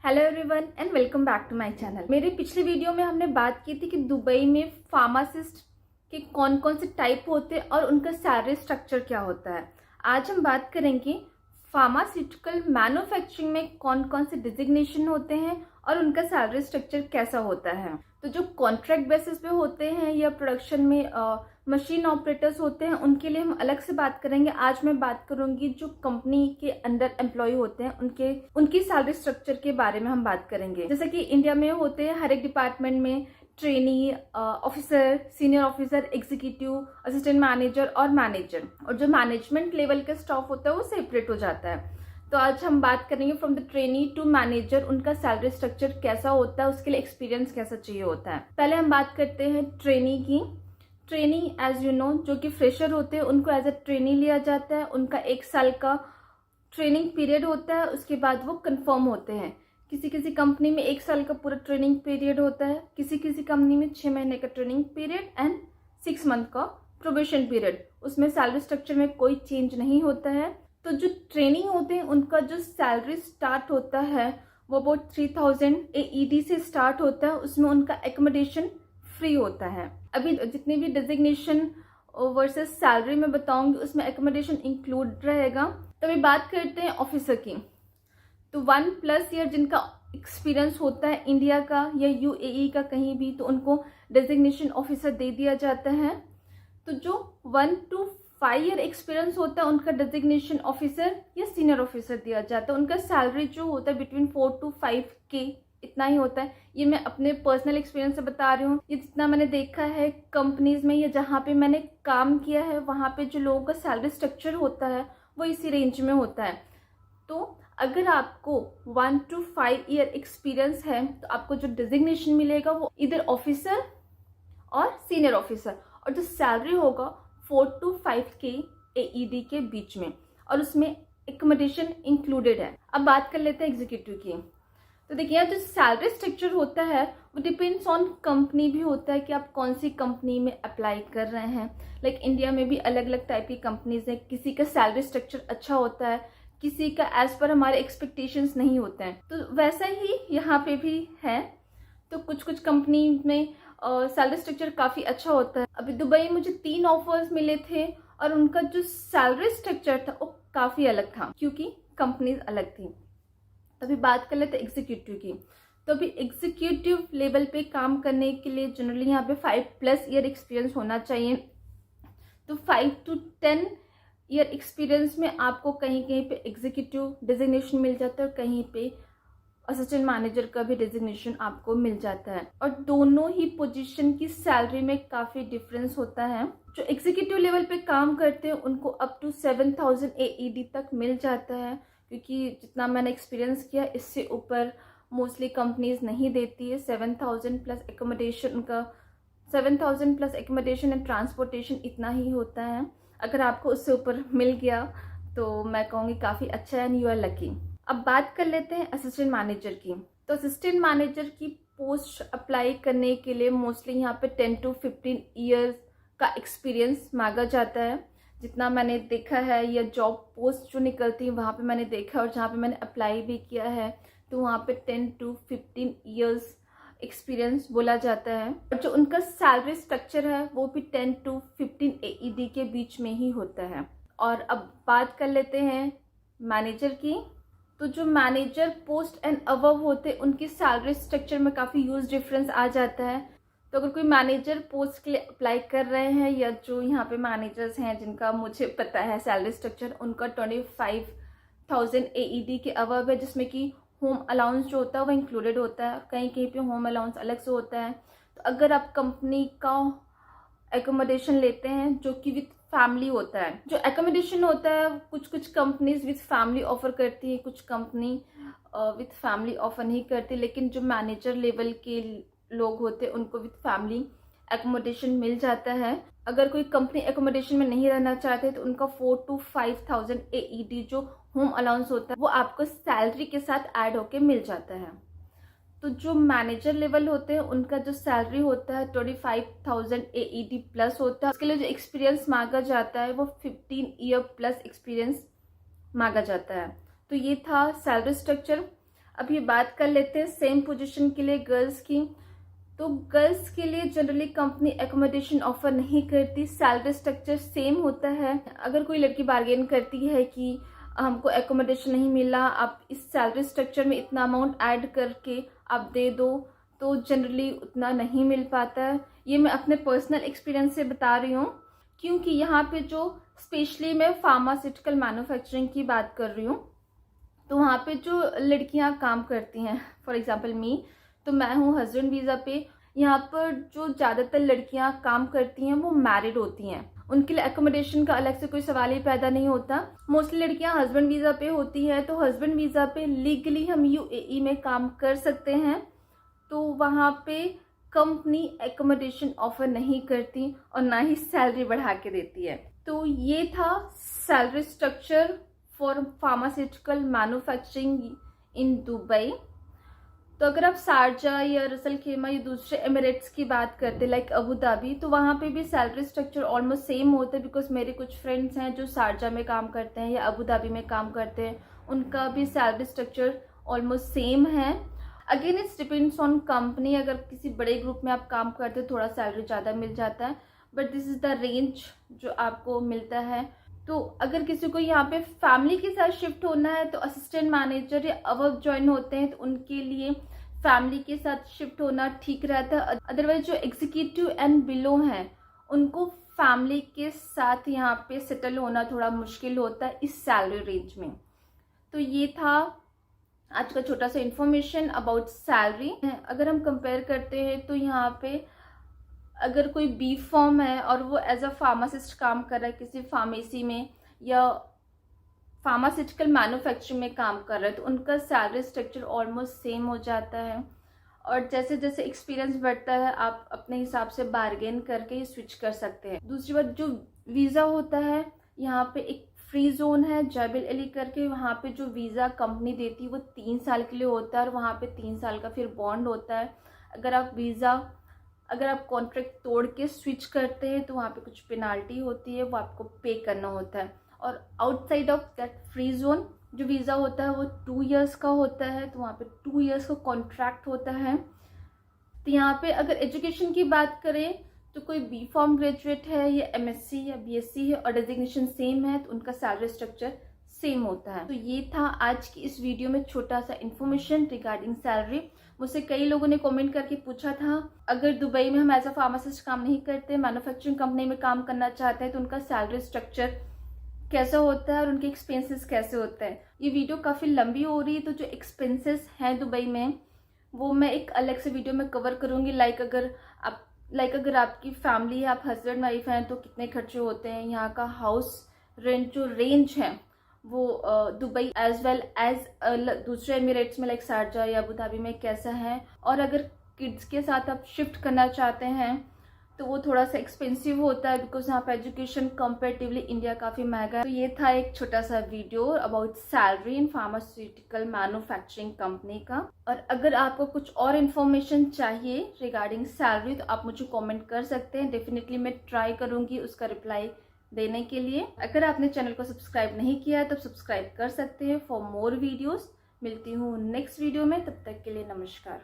Hello everyone and welcome back to my channel. मेरे पिछले video में हमने बात की थी कि दुबई में फार्मासिस्ट के कौन कौन से टाइप होते हैं और उनका सैलरी स्ट्रक्चर क्या होता है। आज हम बात करेंगे फार्मास्यूटिकल मैन्युफैक्चरिंग में कौन कौन से डिजिग्नेशन होते हैं और उनका सैलरी स्ट्रक्चर कैसा होता है। तो जो कॉन्ट्रैक्ट बेसिस पे होते हैं या प्रोडक्शन में मशीन ऑपरेटर्स होते हैं उनके लिए हम अलग से बात करेंगे। आज मैं बात करूंगी जो कंपनी के अंडर एम्प्लॉय होते हैं उनकी सैलरी स्ट्रक्चर के बारे में हम बात करेंगे। जैसे कि इंडिया में होते हैं हर एक डिपार्टमेंट में trainee, officer, senior officer, executive, assistant manager और मैनेजर, और जो मैनेजमेंट लेवल का स्टाफ होता है वो सेपरेट हो जाता है। तो आज हम बात करेंगे from the trainee to manager उनका सैलरी स्ट्रक्चर कैसा होता है, उसके लिए एक्सपीरियंस कैसा चाहिए होता है। पहले हम बात करते हैं ट्रेनी की। ट्रेनी एज यू नो जो कि फ्रेशर होते हैं उनको एज अ ट्रेनी लिया जाता है। उनका 1 साल का ट्रेनिंग पीरियड होता है, उसके बाद वो कंफर्म होते हैं। किसी किसी कंपनी में 1 साल का पूरा ट्रेनिंग पीरियड होता है, किसी किसी कंपनी में 6 महीने का ट्रेनिंग पीरियड एंड 6 मंथ का प्रोबेशन पीरियड। उसमें सैलरी स्ट्रक्चर में कोई चेंज नहीं होता है। तो जो ट्रेनिंग होते हैं उनका जो सैलरी स्टार्ट होता है वो अबाउट 3000 AED से स्टार्ट होता है। उसमें उनका एकोमोडेशन फ्री होता है। अभी जितनी भी डिजिग्नेशन वर्सेस सैलरी में बताऊंगी उसमें एकोमोडेशन इंक्लूड रहेगा। तो अभी बात करते हैं ऑफिसर की। तो 1+ ईयर जिनका एक्सपीरियंस होता है इंडिया का या UAE का कहीं भी, तो उनको डेजिग्नेशन ऑफिसर दे दिया जाता है। तो जो 1 to 5 ईयर एक्सपीरियंस होता है उनका डेजिग्नेशन ऑफिसर या सीनियर ऑफिसर दिया जाता है। उनका सैलरी जो होता है बिटवीन 4 to 5K इतना ही होता है। ये मैं अपने पर्सनल एक्सपीरियंस से बता रही हूँ। ये जितना मैंने देखा है कंपनीज में या जहाँ पे मैंने काम किया है वहाँ पे जो लोगों का सैलरी स्ट्रक्चर होता है वो इसी रेंज में होता है। तो अगर आपको 1 to 5 ईयर एक्सपीरियंस है तो आपको जो डिजिग्नेशन मिलेगा वो इधर ऑफिसर और सीनियर ऑफिसर, और जो सैलरी होगा 4 to 5K AED के बीच में, और उसमें एकोमोडेशन इंक्लूडेड है। अब बात कर लेते हैं एग्जीक्यूटिव की। तो देखिए जो सैलरी स्ट्रक्चर होता है वो डिपेंड्स ऑन कंपनी भी होता है कि आप कौन सी कंपनी में अप्लाई कर रहे हैं। लाइक इंडिया में भी अलग अलग टाइप की कंपनीज हैं। किसी का सैलरी स्ट्रक्चर अच्छा होता है, किसी का एज पर हमारे एक्सपेक्टेशंस नहीं होते हैं। तो वैसा ही यहाँ पे भी है। तो कुछ कुछ कंपनी में सैलरी स्ट्रक्चर काफ़ी अच्छा होता है। अभी दुबई मुझे 3 ऑफर्स मिले थे और उनका जो सैलरी स्ट्रक्चर था वो काफ़ी अलग था क्योंकि कंपनीज अलग थी। अभी बात कर लेते हैं एग्जीक्यूटिव की। तो अभी एग्जीक्यूटिव लेवल पे काम करने के लिए जनरली यहाँ पे 5+ ईयर एक्सपीरियंस होना चाहिए। तो 5 to 10 ईयर एक्सपीरियंस में आपको कहीं कहीं पे एग्जीक्यूटिव डिजिग्नेशन मिल जाता है और कहीं पे असिस्टेंट मैनेजर का भी डिजिग्नेशन आपको मिल जाता है। और दोनों ही पोजीशन की सैलरी में काफ़ी डिफरेंस होता है। जो एग्जीक्यूटिव लेवल पे काम करते हैं उनको अप टू 7000 AED तक मिल जाता है, क्योंकि जितना मैंने एक्सपीरियंस किया इससे ऊपर मोस्टली कंपनीज नहीं देती है। 7000 प्लस एकोमोडेशन, उनका 7000 प्लस एकोमोडेशन एंड ट्रांसपोर्टेशन इतना ही होता है। अगर आपको उससे ऊपर मिल गया तो मैं कहूँगी काफ़ी अच्छा है एंड यू आर लकी। अब बात कर लेते हैं असिस्टेंट मैनेजर की। तो असिस्टेंट मैनेजर की पोस्ट अप्लाई करने के लिए मोस्टली यहाँ पे 10 to 15 ईयर्स का एक्सपीरियंस मांगा जाता है। जितना मैंने देखा है या जॉब पोस्ट जो निकलती है वहाँ पे मैंने देखा और जहाँ पे मैंने अप्लाई भी किया है तो वहाँ पे 10 to 15 ईयर्स एक्सपीरियंस बोला जाता है। और जो उनका सैलरी स्ट्रक्चर है वो भी 10 to 15 AED के बीच में ही होता है। और अब बात कर लेते हैं मैनेजर की। तो जो मैनेजर पोस्ट एंड अबव होते हैं उनकी सैलरी स्ट्रक्चर में काफ़ी ह्यूज डिफरेंस आ जाता है। तो अगर कोई मैनेजर पोस्ट के लिए अप्लाई कर रहे हैं या जो यहाँ पे मैनेजर्स हैं जिनका मुझे पता है सैलरी स्ट्रक्चर, उनका 25,000 AED के अबव है, जिसमें कि होम अलाउंस जो होता है वो इंक्लूडेड होता है। कहीं कहीं पे होम अलाउंस अलग से होता है। तो अगर आप कंपनी का एकोमोडेशन लेते हैं जो कि विथ फैमिली होता है, जो एकोमोडेशन होता है कुछ कुछ कंपनीज विथ फैमिली ऑफर करती है, कुछ कंपनी विथ फैमिली ऑफर नहीं करती। लेकिन जो मैनेजर लेवल के लोग होते हैं उनको विथ फैमिली एकोमोडेशन मिल जाता है। अगर कोई कंपनी एकोमोडेशन में नहीं रहना चाहते तो उनका 4 to 5000 AED जो होम अलाउंस होता है वो आपको सैलरी के साथ ऐड होके मिल जाता है। तो जो मैनेजर लेवल होते हैं उनका जो सैलरी होता है 25,000 AED प्लस होता है। उसके लिए जो एक्सपीरियंस मांगा जाता है वो 15 ईयर प्लस एक्सपीरियंस मांगा जाता है। तो ये था सैलरी स्ट्रक्चर। अब ये बात कर लेते हैं सेम पोजीशन के लिए गर्ल्स की। तो गर्ल्स के लिए जनरली कंपनी एकोमोडेशन ऑफर नहीं करती, सैलरी स्ट्रक्चर सेम होता है। अगर कोई लड़की बार्गेन करती है कि हमको एकोमोडेशन नहीं मिला, आप इस सैलरी स्ट्रक्चर में इतना अमाउंट ऐड करके आप दे दो, तो जनरली उतना नहीं मिल पाता है। ये मैं अपने पर्सनल एक्सपीरियंस से बता रही हूँ, क्योंकि यहाँ पे जो स्पेशली मैं फार्मास्यूटिकल मैन्युफैक्चरिंग की बात कर रही हूँ, तो वहाँ पे जो लड़कियाँ काम करती हैं, फॉर एग्जांपल मी, तो मैं हूँ हस्बैंड वीज़ा पे। यहाँ पर जो ज़्यादातर लड़कियाँ काम करती हैं वो मैरिड होती हैं, उनके लिए एकोमोडेशन का अलग से कोई सवाल ही पैदा नहीं होता। मोस्टली लड़कियाँ हस्बैंड वीज़ा पे होती हैं, तो हस्बैंड वीज़ा पे लीगली हम यूएई में काम कर सकते हैं, तो वहाँ पे कंपनी एकोमोडेशन ऑफर नहीं करती और ना ही सैलरी बढ़ा के देती है। तो ये था salary structure for pharmaceutical manufacturing in Dubai. तो अगर आप शारजा या रसल खेमा या दूसरे एमिरेट्स की बात करते लाइक अबू धाबी, तो वहाँ पे भी सैलरी स्ट्रक्चर ऑलमोस्ट सेम होता है, बिकॉज मेरे कुछ फ्रेंड्स हैं जो शारजा में काम करते हैं या अबू धाबी में काम करते हैं, उनका भी सैलरी स्ट्रक्चर ऑलमोस्ट सेम है। Again it's depends on company, अगर किसी बड़े ग्रुप में आप काम करते हो थोड़ा सैलरी ज़्यादा मिल जाता है, but this is the range जो आपको मिलता है। तो अगर किसी को यहाँ पे फैमिली के साथ शिफ्ट होना है तो असिस्टेंट मैनेजर या अबव ज्वाइन होते हैं, तो उनके लिए फैमिली के साथ शिफ्ट होना ठीक रहता है। अदरवाइज जो एग्जीक्यूटिव एंड बिलो हैं उनको फैमिली के साथ यहाँ पे सेटल होना थोड़ा मुश्किल होता है इस सैलरी रेंज में। तो ये था आज का छोटा सा इन्फॉर्मेशन अबाउट सैलरी। अगर हम कंपेयर करते हैं तो यहाँ पे अगर कोई बी फॉर्म है और वो एज अ फार्मासिस्ट काम कर रहा है किसी फार्मेसी में या फार्मास्यूटिकल मैन्युफैक्चरिंग में काम कर रहा है, तो उनका सैलरी स्ट्रक्चर ऑलमोस्ट सेम हो जाता है। और जैसे जैसे एक्सपीरियंस बढ़ता है आप अपने हिसाब से बार्गेन करके ही स्विच कर सकते हैं। दूसरी बात, जो वीज़ा होता है यहाँ पे एक फ्री जोन है जैबिल अली करके, वहाँ पे जो वीज़ा कंपनी देती है वो 3 साल के लिए होता है और वहाँ पे 3 साल का फिर बॉन्ड होता है। अगर आप कॉन्ट्रैक्ट तोड़ के स्विच करते हैं तो वहाँ पे कुछ पेनाल्टी होती है, वो आपको पे करना होता है। और outside of that free zone जो वीज़ा होता है वो 2 इयर्स का होता है, तो वहाँ पे 2 इयर्स का कॉन्ट्रैक्ट होता है। तो यहाँ पे अगर एजुकेशन की बात करें तो कोई बी फॉर्म ग्रेजुएट है या एमएससी या बीएससी है और डेजिग्नेशन सेम है, तो उनका सैलरी स्ट्रक्चर सेम होता है। तो ये था आज की इस वीडियो में छोटा सा इन्फॉर्मेशन रिगार्डिंग सैलरी। मुझसे कई लोगों ने कमेंट करके पूछा था अगर दुबई में हम एज अ फार्मासिस्ट काम नहीं करते, मैन्युफैक्चरिंग कंपनी में काम करना चाहते हैं, तो उनका सैलरी स्ट्रक्चर कैसा होता है और उनके एक्सपेंसेस कैसे होते हैं। ये वीडियो काफ़ी लंबी हो रही है, तो जो एक्सपेंसेस हैं दुबई में वो मैं एक अलग से वीडियो में कवर करूँगी। अगर आपकी फैमिली है, आप हस्बैंड वाइफ हैं, तो कितने खर्चे होते हैं, यहाँ का हाउस रेंट जो रेंज है वो दुबई एज वेल एज दूसरे एमिरेट्स में लाइक शारजा या अबू धाबी में कैसा है। और अगर किड्स के साथ आप शिफ्ट करना चाहते हैं तो वो थोड़ा सा एक्सपेंसिव होता है, बिकॉज यहाँ पे एजुकेशन कंपेरेटिवली इंडिया काफ़ी महंगा है। तो ये था एक छोटा सा video about salary in pharmaceutical manufacturing company का। और अगर आपको कुछ और इन्फॉर्मेशन चाहिए रिगार्डिंग सैलरी तो आप मुझे कमेंट कर सकते हैं, डेफिनेटली मैं ट्राई करूँगी उसका रिप्लाई देने के लिए। अगर आपने चैनल को सब्सक्राइब नहीं किया है तो सब्सक्राइब कर सकते हैं फॉर मोर वीडियोज़। मिलती हूँ नेक्स्ट वीडियो में, तब तक के लिए नमस्कार।